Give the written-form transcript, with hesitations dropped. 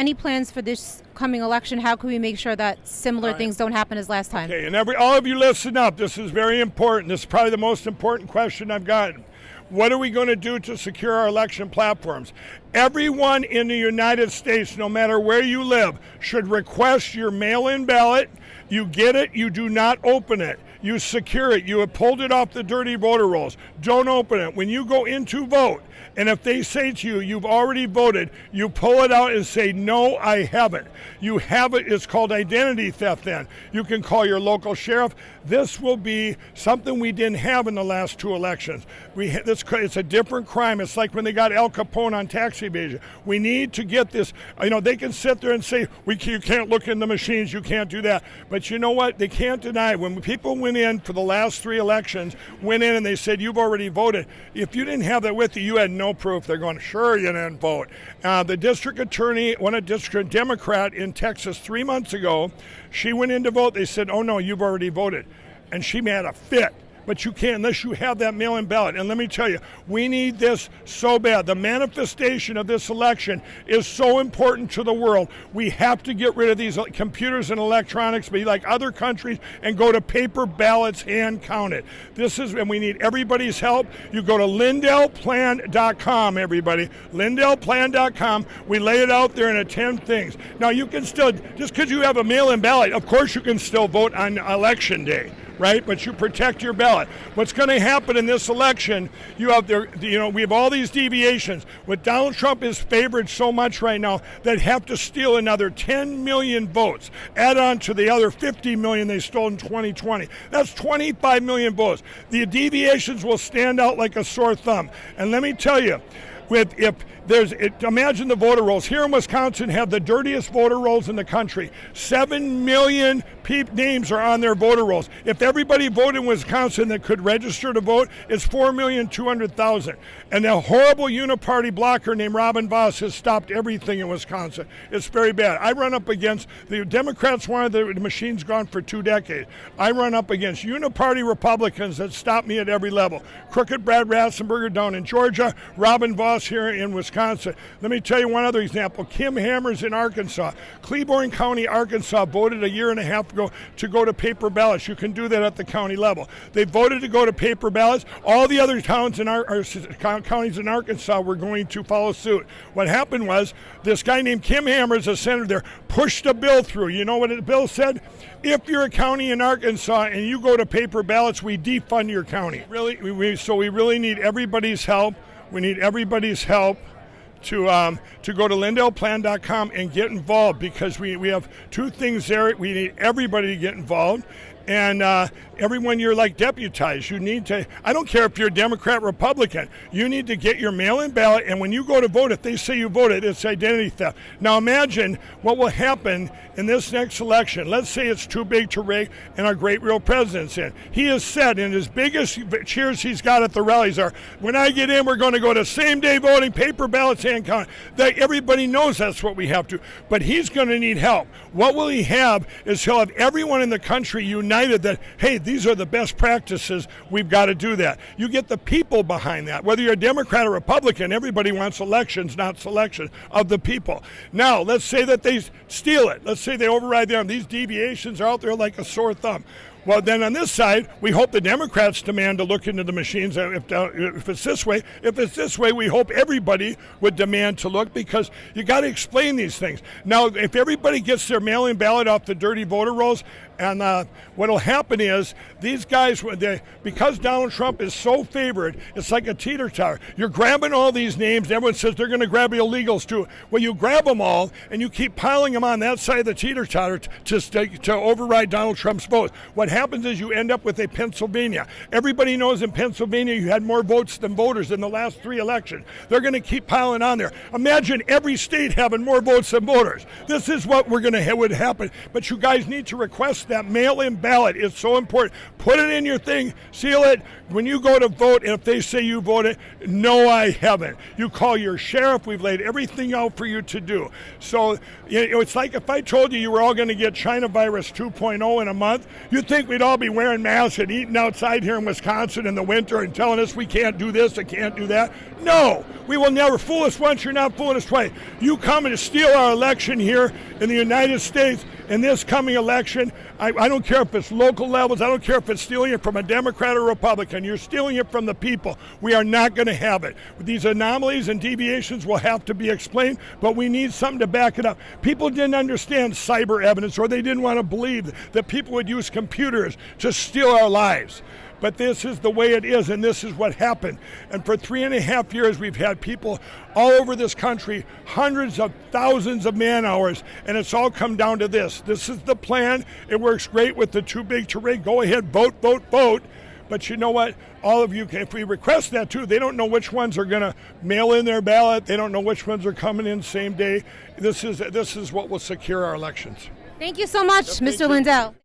any plans for this coming election? How can we make sure that similar things don't happen as last time? Okay, and all of you listen up. This is very important. This is probably the most important question I've gotten. What are we going to do to secure our election platforms? Everyone in the United States, no matter where you live, should request your mail-in ballot. You get it, you do not open it. You secure it. You have pulled it off the dirty voter rolls. Don't open it. When you go in to vote, and if they say to you, you've already voted, you pull it out and say, no, I haven't. You have it. It's called identity theft then. You can call your local sheriff. This will be something we didn't have in the last two elections. It's a different crime. It's like when they got Al Capone on tax evasion. We need to get this. They can sit there and say, you can't look in the machines, you can't do that. But you know what? They can't deny it. When people went in for the last three elections, went in and they said, you've already voted. If you didn't have that with you, you had no proof. They're going, sure, you didn't vote. The district attorney, a district Democrat in Texas 3 months ago, she went in to vote. They said, oh, no, you've already voted. And she had a fit. But you can't unless you have that mail-in ballot. And let me tell you, we need this so bad. The manifestation of this election is so important to the world. We have to get rid of these computers and electronics, be like other countries, and go to paper ballots, hand counted. And we need everybody's help. You go to LindellPlan.com, everybody. LindellPlan.com. We lay it out there in 10 things. Now, you can still, just because you have a mail-in ballot, of course you can still vote on election day. Right, but you protect your ballot. What's going to happen in this election? We have all these deviations. What Donald Trump is favored so much right now, they'd have to steal another 10 million votes, add on to the other 50 million they stole in 2020. That's 25 million votes. The deviations will stand out like a sore thumb. And let me tell you, imagine the voter rolls. Here in Wisconsin have the dirtiest voter rolls in the country. 7 million names are on their voter rolls. If everybody voted in Wisconsin that could register to vote, it's 4,200,000. And a horrible uniparty blocker named Robin Voss has stopped everything in Wisconsin. It's very bad. I run up against, the Democrats wanted the machines gone for 2 decades. I run up against uniparty Republicans that stop me at every level. Crooked Brad Ratzenberger down in Georgia, Robin Voss here in Wisconsin. Let me tell you one other example. Kim Hammers in Arkansas. Claiborne County, Arkansas voted a year and a half ago to go to paper ballots. You can do that at the county level. They voted to go to paper ballots. All the other towns in counties in Arkansas were going to follow suit. What happened was this guy named Kim Hammers, a senator there, pushed a bill through. You know what the bill said? If you're a county in Arkansas and you go to paper ballots, we defund your county. So we really need everybody's help. We need everybody's help to go to LindellPlan.com and get involved, because we have 2 things there. We need everybody to get involved. And everyone, you're like deputized. You need to, I don't care if you're a Democrat, Republican, you need to get your mail-in ballot, and when you go to vote, if they say you voted, it's identity theft. Now imagine what will happen in this next election. Let's say it's too big to rig and our great real president's in. He has said, in his biggest cheers he's got at the rallies are, when I get in, we're going to go to same-day voting, paper ballots, hand count. That everybody knows that's what we have to, but he's going to need help. What will he have is he'll have everyone in the country united that, hey, these are the best practices, we've got to do that. You get the people behind that. Whether you're a Democrat or Republican, everybody wants elections, not selection of the people. Now, let's say that they steal it. Let's say they override them. These deviations are out there like a sore thumb. Well, then on this side, we hope the Democrats demand to look into the machines if it's this way. If it's this way, we hope everybody would demand to look, because you got to explain these things. Now, if everybody gets their mail-in ballot off the dirty voter rolls, and what will happen is these guys, because Donald Trump is so favored, it's like a teeter-totter. You're grabbing all these names. Everyone says they're going to grab illegals too. Well, you grab them all, and you keep piling them on that side of the teeter-totter to override Donald Trump's vote. What happens is you end up with a Pennsylvania. Everybody knows in Pennsylvania you had more votes than voters in the last 3 elections. They're going to keep piling on there. Imagine every state having more votes than voters. This is what would happen. But you guys need to request that mail-in ballot is so important. Put it in your thing, seal it. When you go to vote, and if they say you voted, no, I haven't. You call your sheriff. We've laid everything out for you to do. So it's like if I told you were all going to get China virus 2.0 in a month, you'd think we'd all be wearing masks and eating outside here in Wisconsin in the winter and telling us we can't do this and can't do that. No, we will never. Fool us once, you're not fooling us twice. You come and steal our election here in the United States in this coming election. I don't care if it's local levels. I don't care if it's stealing it from a Democrat or Republican. You're stealing it from the people. We are not going to have it. These anomalies and deviations will have to be explained, but we need something to back it up. People didn't understand cyber evidence, or they didn't want to believe that people would use computers to steal our lives. But this is the way it is, and this is what happened. And for 3.5 years, we've had people all over this country, hundreds of thousands of man-hours, and it's all come down to this. This is the plan. It works great with the too big to rig. Go ahead, vote, vote, vote. But you know what? All of you, if we request that too, they don't know which ones are going to mail in their ballot. They don't know which ones are coming in same day. This is what will secure our elections. Thank you so much, Mr. Lindell.